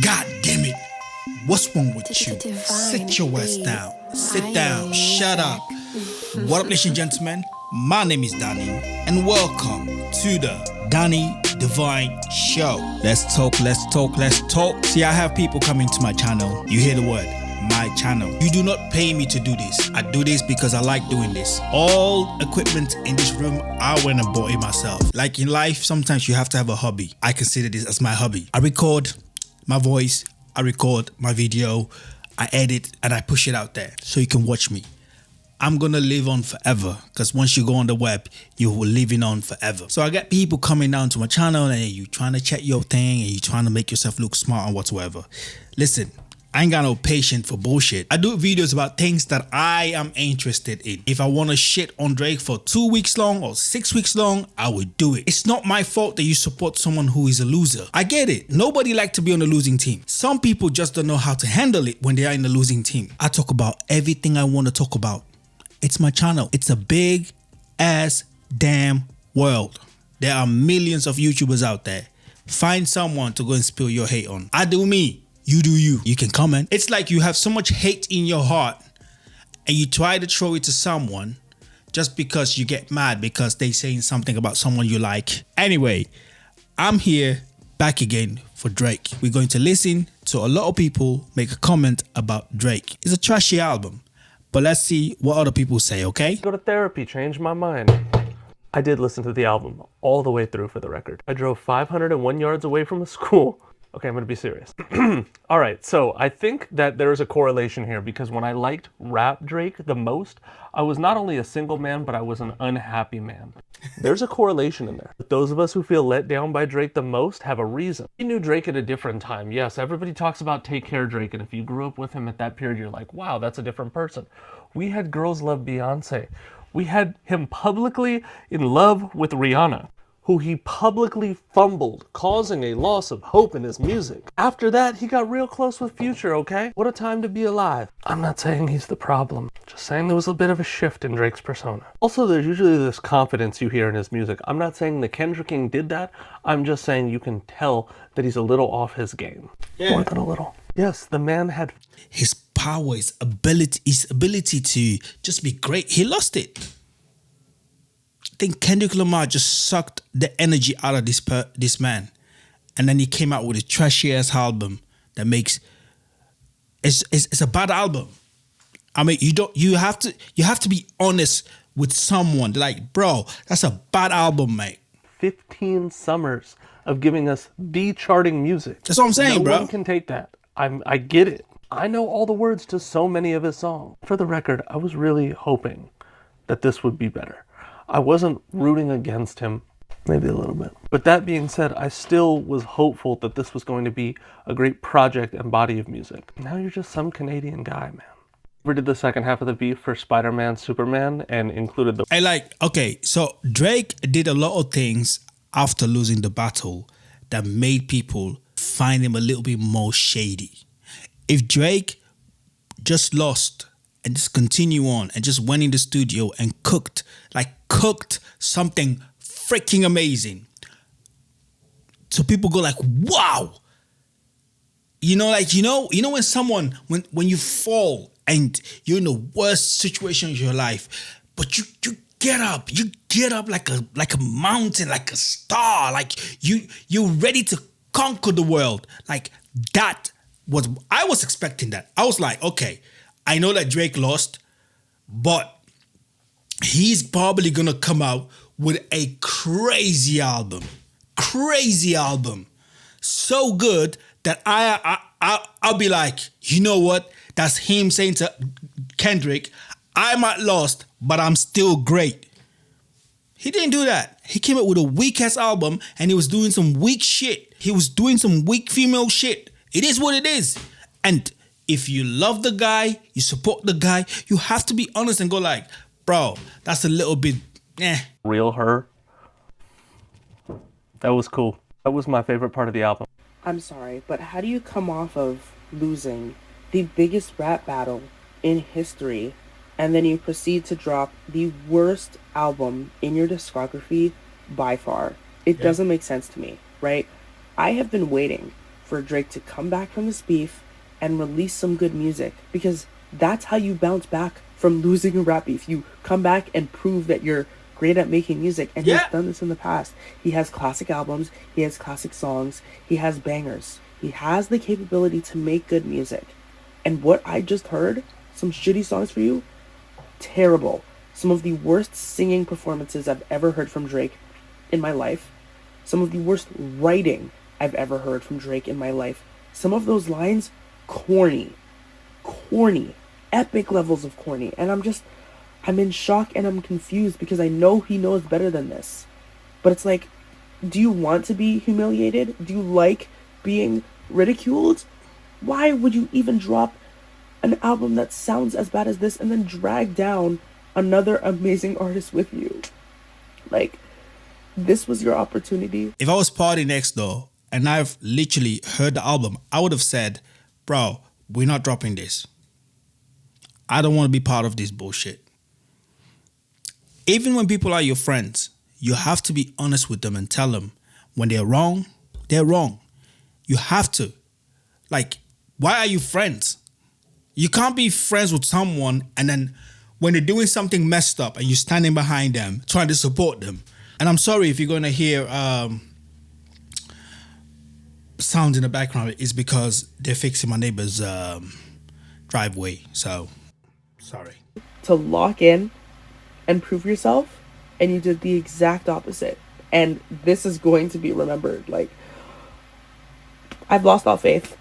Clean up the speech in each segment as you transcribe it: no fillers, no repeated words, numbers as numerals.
God damn it. What's wrong with you? Sit your ass down. Sit down. Shut up. What up, ladies and gentlemen? My name is Danny, and welcome to the Danny Divine Show. Let's talk. See, I have people coming to my channel. You hear the word, my channel. You do not pay me to do this. I do this because I like doing this. All equipment in this room, I went and bought it myself. Like in life, sometimes you have to have a hobby. I consider this as my hobby. I record my voice, I record my video, I edit, and I push it out there so you can watch me. I'm gonna live on forever, because once you go on the web, you will living on forever. So I get people coming down to my channel and you trying to check your thing and you trying to make yourself look smart and whatsoever. Listen, I ain't got no patience for bullshit. I do videos about things that I am interested in. If I want to shit on Drake for 2 weeks long or 6 weeks long, I would do it. It's not my fault that you support someone who is a loser. I get it. Nobody likes to be on a losing team. Some people just don't know how to handle it when they are in a losing team. I talk about everything I want to talk about. It's my channel. It's a big ass damn world. There are millions of YouTubers out there. Find someone to go and spill your hate on. I do me. You do you. You can comment. It's like you have so much hate in your heart and you try to throw it to someone just because you get mad because they saying something about someone you like. Anyway, I'm here back again for Drake. We're going to listen to a lot of people make a comment about Drake. It's a trashy album, but let's see what other people say, okay? Go to therapy, change my mind. I did listen to the album all the way through, for the record. I drove 501 yards away from a school. Okay, I'm gonna be serious. All right, so I think that there is a correlation here because when I liked rap Drake the most, I was not only a single man, but I was an unhappy man. There's a correlation in there. But those of us who feel let down by Drake the most have a reason. We knew Drake at a different time. Yes, everybody talks about Take Care Drake, and if you grew up with him at that period, you're like, wow, that's a different person. We had Girls Love Beyonce. We had him publicly in love with Rihanna, who he publicly fumbled, causing a loss of hope in his music. After that, he got real close with Future, okay? What a time to be alive. I'm not saying he's the problem, just saying there was a bit of a shift in Drake's persona. Also, there's usually this confidence you hear in his music. I'm not saying the Kendrick King did that, I'm just saying you can tell that he's a little off his game. Yeah. More than a little. Yes, the man had his power, his ability to just be great. He lost it. I think Kendrick Lamar just sucked the energy out of this man, and then he came out with a trashy ass album that makes it's a bad album. I mean, you have to be honest with someone. Like, bro, that's a bad album, mate. 15 summers of giving us the charting music. That's what I'm saying, bro. No one can take that. I get it. I know all the words to so many of his songs. For the record, I was really hoping that this would be better. I wasn't rooting against him, maybe a little bit. But that being said, I still was hopeful that this was going to be a great project and body of music. Now you're just some Canadian guy, man. We did the second half of the beef for Spider-Man, Superman, and included the... Okay, so Drake did a lot of things after losing the battle that made people find him a little bit more shady. If Drake just lost and just continue on and just went in the studio and cooked something freaking amazing, so people go like, wow. You know when someone, when you fall and you're in the worst situation of your life, but you get up like a mountain, like a star, like you're ready to conquer the world. Like that was, I was expecting that. I was like, okay, I know that Drake lost, but he's probably gonna come out with a crazy album, so good that I'll be like, you know what? That's him saying to Kendrick, I might lost, but I'm still great. He didn't do that. He came out with a weak ass album and he was doing some weak shit. He was doing some weak female shit. It is what it is. And if you love the guy, you support the guy, you have to be honest and go like, bro, that's a little bit, Real Her. That was cool. That was my favorite part of the album. I'm sorry, but how do you come off of losing the biggest rap battle in history and then you proceed to drop the worst album in your discography by far? It doesn't make sense to me, right? I have been waiting for Drake to come back from this beef and release some good music, because that's how you bounce back from losing a rap beef. You come back and prove that you're great at making music, and he's done this in the past. He has classic albums, he has classic songs, he has bangers. He has the capability to make good music. And what I just heard, some shitty songs for you, terrible. Some of the worst singing performances I've ever heard from Drake in my life. Some of the worst writing I've ever heard from Drake in my life. Some of those lines, corny. Epic levels of corny. And I'm in shock and I'm confused, because I know he knows better than this. But it's like, do you want to be humiliated? Do you like being ridiculed? Why would you even drop an album that sounds as bad as this and then drag down another amazing artist with you? Like, this was your opportunity. If I was Party Next Door and I've literally heard the album, I would have said, bro, we're not dropping this. I don't want to be part of this bullshit. Even when people are your friends, you have to be honest with them and tell them when they're wrong, they're wrong. You have to. Like, why are you friends? You can't be friends with someone and then when they're doing something messed up and you're standing behind them, trying to support them. And I'm sorry if you're going to hear sounds in the background. It's because they're fixing my neighbor's driveway. So, sorry. To lock in and prove yourself, and you did the exact opposite. And this is going to be remembered. Like, I've lost all faith.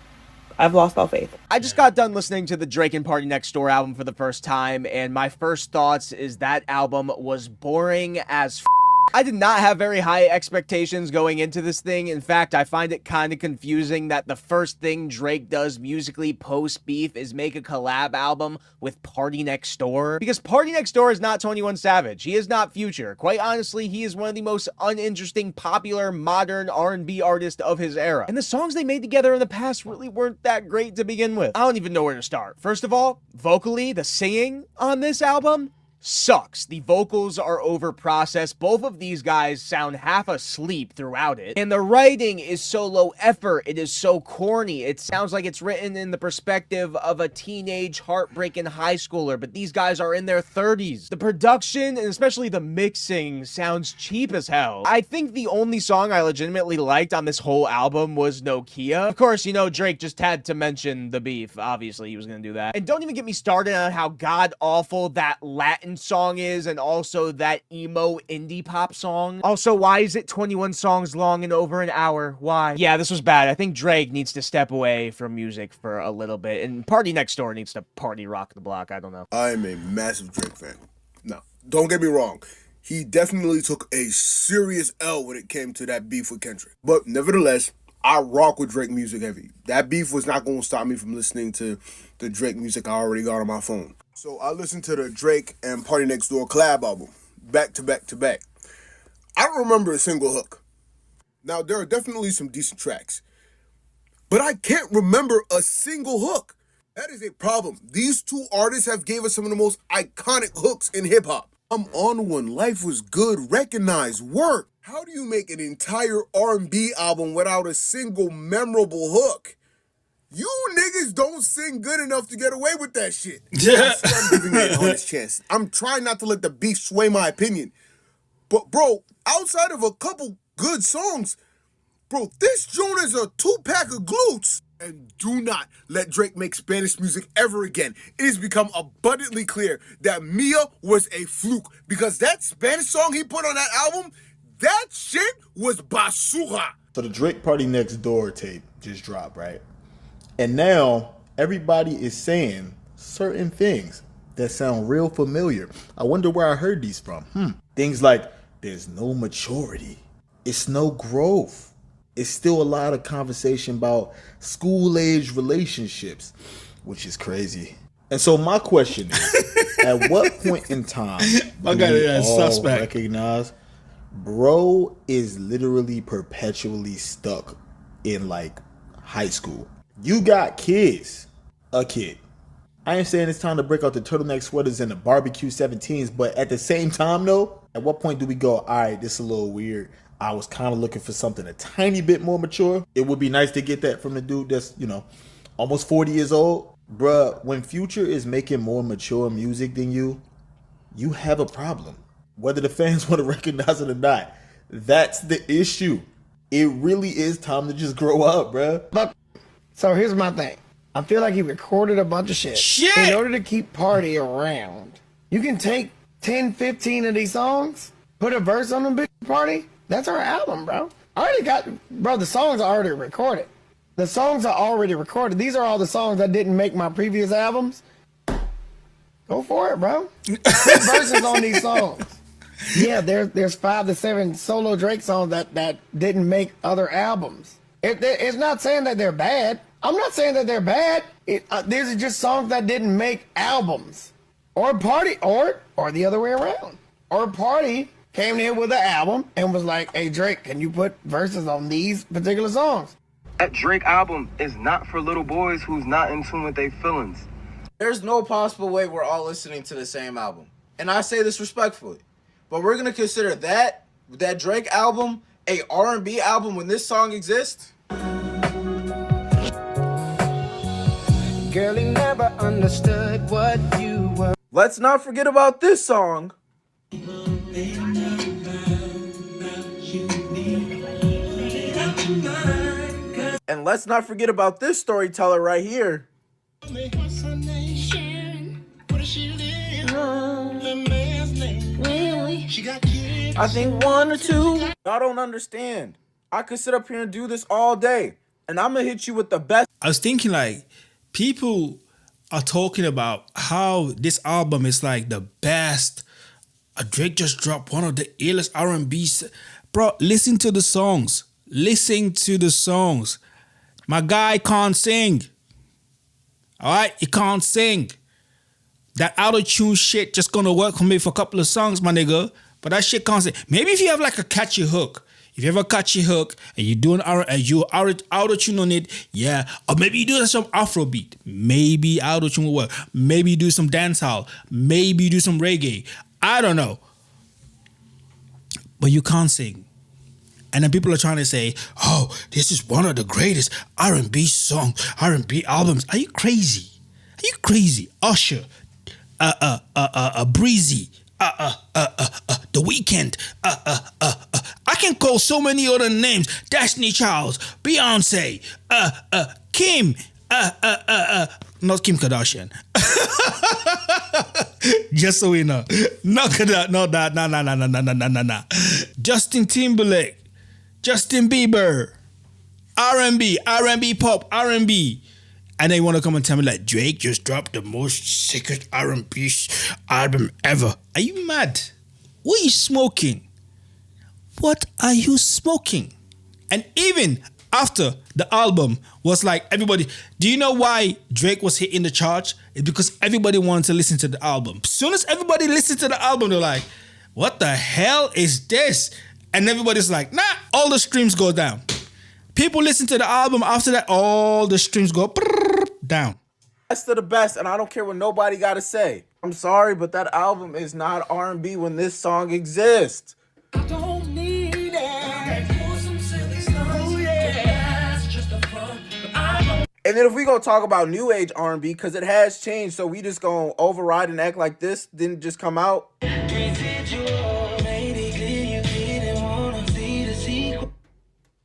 I just got done listening to the Drake and Party Next Door album for the first time, and my first thoughts is that album was boring as f***. I did not have very high expectations going into this thing. In fact, I find it kind of confusing that the first thing Drake does musically post-beef is make a collab album with Party Next Door. Because Party Next Door is not 21 Savage. He is not Future. Quite honestly, he is one of the most uninteresting, popular, modern R&B artists of his era. And the songs they made together in the past really weren't that great to begin with. I don't even know where to start. First of all, vocally, the singing on this album sucks. The vocals are over-processed. Both of these guys sound half asleep throughout it. And the writing is so low effort. It is so corny. It sounds like it's written in the perspective of a teenage, heartbreaking high schooler, but these guys are in their 30s. The production, and especially the mixing, sounds cheap as hell. I think the only song I legitimately liked on this whole album was Nokia. Of course, you know, Drake just had to mention the beef. Obviously, he was gonna do that. And don't even get me started on how god-awful that Latin song is, and also that emo indie pop song. Also, why is it 21 songs long and over an hour? Why? Yeah, this was bad. I think Drake needs to step away from music for a little bit, and Party Next Door needs to party rock the block. I don't know. I'm a massive Drake fan. No, don't get me wrong. He definitely took a serious L when it came to that beef with Kendrick. But nevertheless, I rock with Drake music heavy. That beef was not going to stop me from listening to the Drake music I already got on my phone. So I listened to the Drake and Party Next Door collab album, back to back to back. I don't remember a single hook. Now, there are definitely some decent tracks, but I can't remember a single hook. That is a problem. These two artists have gave us some of the most iconic hooks in hip-hop. I'm on one. Life was good. Recognize. Work. How do you make an entire R&B album without a single memorable hook? You niggas don't sing good enough to get away with that shit. That's why I'm giving it an honest chance. I'm trying not to let the beef sway my opinion. But bro, outside of a couple good songs, bro, this joint is a 2-pack of glutes. And do not let Drake make Spanish music ever again. It has become abundantly clear that Mia was a fluke, because that Spanish song he put on that album, that shit was basura. So the Drake Party Next Door tape just dropped, right? And now everybody is saying certain things that sound real familiar. I wonder where I heard these from. Things like, there's no maturity. It's no growth. It's still a lot of conversation about school-age relationships, which is crazy. And so my question is, at what point in time do we all recognize bro is literally perpetually stuck in like high school? You got kids, a kid. I ain't saying it's time to break out the turtleneck sweaters and the barbecue 17s, but at the same time though, at what point do we go, all right, this is a little weird. I was kind of looking for something a tiny bit more mature. It would be nice to get that from the dude that's, almost 40 years old. Bruh, when Future is making more mature music than you have a problem. Whether the fans want to recognize it or not. That's the issue. It really is time to just grow up, bruh. Look, so here's my thing. I feel like he recorded a bunch of shit. In order to keep Party around, you can take 10, 15 of these songs, put a verse on them, big Party. That's our album, bro. The songs are already recorded. The songs are already recorded. These are all the songs that didn't make my previous albums. Go for it, bro. Put verses on these songs. Yeah, there's 5 to 7 solo Drake songs that didn't make other albums. It's not saying that they're bad. I'm not saying that they're bad. These are just songs that didn't make albums. Or Party, or the other way around. Or Party came here with an album and was like, hey, Drake, can you put verses on these particular songs? That Drake album is not for little boys who's not in tune with their feelings. There's no possible way we're all listening to the same album. And I say this respectfully. But we're going to consider that Drake album a R&B album when this song exists? Girl, he never understood what you were. Let's not forget about this song. And let's not forget about this storyteller right here. I think 1 or 2. Y'all don't understand. I could sit up here and do this all day. And I'm going to hit you with the best. I was thinking like people are talking about how this album is like the best. Drake just dropped one of the illest R&Bs. Bro, listen to the songs. Listen to the songs. My guy can't sing. All right? He can't sing. That auto-tune shit just gonna work for me for a couple of songs, my nigga. But that shit can't sing. Maybe if you have like a catchy hook. If you have a catchy hook and you do auto-tune on it, yeah. Or maybe you do some Afrobeat. Maybe auto-tune will work. Maybe you do some dancehall. Maybe you do some reggae. I don't know. But you can't sing. And then people are trying to say, oh, this is one of the greatest R&B songs, R&B albums. Are you crazy? Are you crazy? Usher, Breezy, The Weeknd, I can call so many other names. Destiny Childs, Beyonce, Kim, not Kim Kardashian. Just so we know. Not that, no. Justin Timberlake, Justin Bieber, R&B pop, R&B. And they want to come and tell me like Drake just dropped the most secret R&B album ever. Are you mad? What are you smoking? What are you smoking? And even after the album was like everybody, do you know why Drake was hitting the charts? It's because everybody wanted to listen to the album. As soon as everybody listened to the album, they're like, what the hell is this? And everybody's like, nah, all the streams go down. People listen to the album, after that, all the streams go down. Best of the best, and I don't care what nobody got to say. I'm sorry, but that album is not R&B when this song exists. I don't need it. And then if we gonna talk about new age R&B, because it has changed, so we just gonna override and act like this didn't just come out.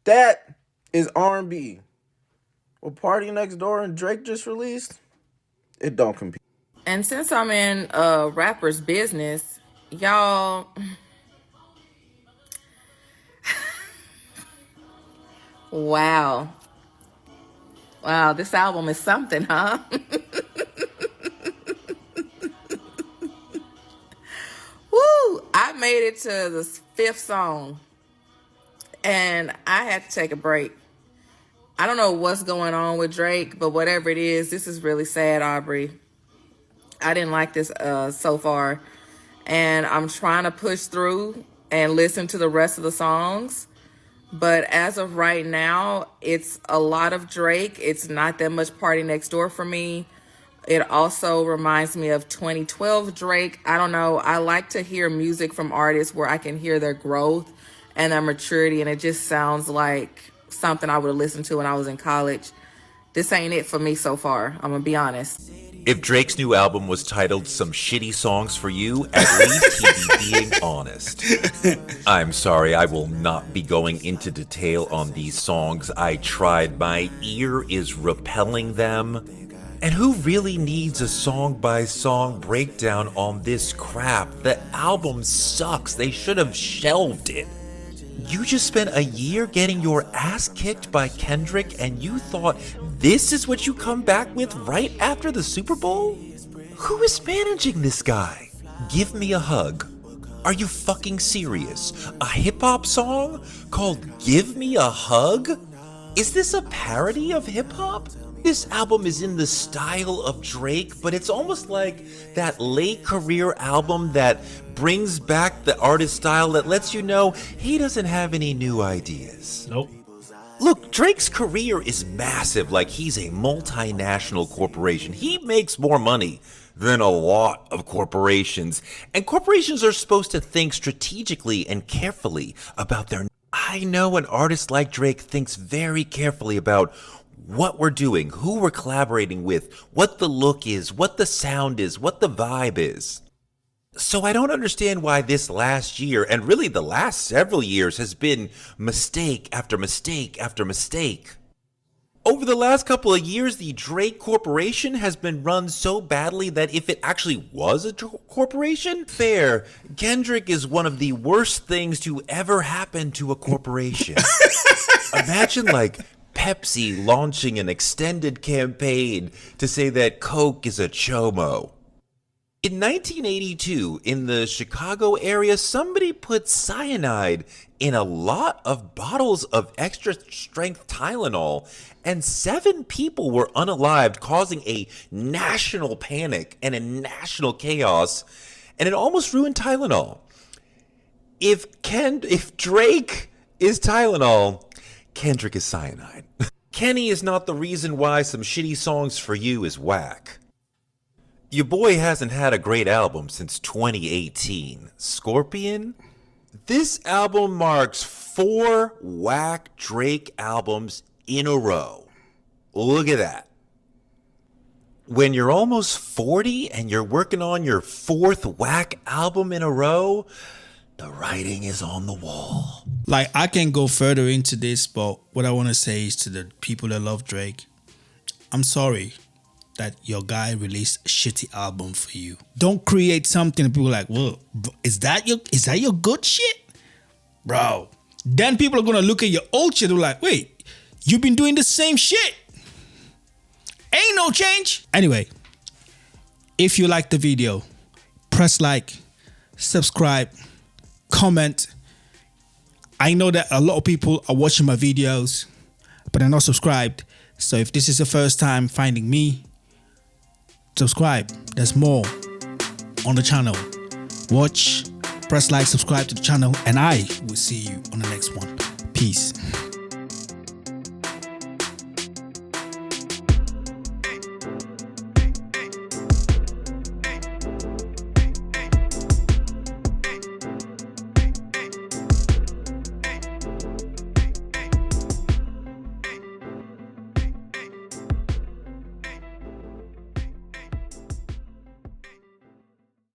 That is R&B. What Party Next Door and Drake just released, it don't compete. And since I'm in a rapper's business, y'all, wow, this album is something, huh? Woo! I made it to the 5th song, and I had to take a break. I don't know what's going on with Drake, but whatever it is, this is really sad, Aubrey. I didn't like this so far. And I'm trying to push through and listen to the rest of the songs. But as of right now, it's a lot of Drake. It's not that much Party Next Door for me. It also reminds me of 2012 Drake. I don't know. I like to hear music from artists where I can hear their growth and a maturity, and it just sounds like something I would have listened to when I was in college. This ain't it for me so far, I'm gonna be honest. If Drake's new album was titled Some Shitty Songs for You, at least he'd be being honest. I'm sorry, I will not be going into detail on these songs. I tried. My ear is repelling them. And who really needs a song-by-song breakdown on this crap? The album sucks. They should have shelved it. You just spent a year getting your ass kicked by Kendrick, and you thought this is what you come back with right after the Super Bowl? Who is managing this guy? Give me a hug. Are you fucking serious? A hip-hop song called Give Me a Hug? Is this a parody of hip-hop? This album is in the style of Drake, but it's almost like that late career album that brings back the artist style that lets you know he doesn't have any new ideas. Nope. Look, Drake's career is massive, like he's a multinational corporation. He makes more money than a lot of corporations, and corporations are supposed to think strategically and carefully about their... I know an artist like Drake thinks very carefully about what we're doing, who we're collaborating with, what the look is, what the sound is, what the vibe is. So I don't understand why this last year, and really the last several years, has been mistake after mistake after mistake. Over the last couple of years, the Drake Corporation has been run so badly that if it actually was a corporation, fair, Kendrick is one of the worst things to ever happen to a corporation. Imagine like Pepsi launching an extended campaign to say that Coke is a chomo. In 1982, in the Chicago area, somebody put cyanide in a lot of bottles of extra-strength Tylenol, and 7 people were unalived, causing a national panic and a national chaos, and it almost ruined Tylenol. If Drake is Tylenol, Kendrick is cyanide. Kenny is not the reason why Some Shitty Songs for You is whack. Your boy hasn't had a great album since 2018. Scorpion? This album marks 4 whack Drake albums in a row. Look at that. When you're almost 40 and you're working on your 4th whack album in a row, the writing is on the wall. Like, I can go further into this, but what I want to say is to the people that love Drake, I'm sorry that your guy released a shitty album for you. Don't create something that people are like, whoa, is that your good shit? Bro. Then people are gonna look at your old shit and be like, wait, you've been doing the same shit. Ain't no change. Anyway, if you like the video, press like, subscribe, comment. I know that a lot of people are watching my videos, but they're not subscribed. So if this is the first time finding me, subscribe. There's more on the channel. Watch, press like, subscribe to the channel, and I will see you on the next one. Peace.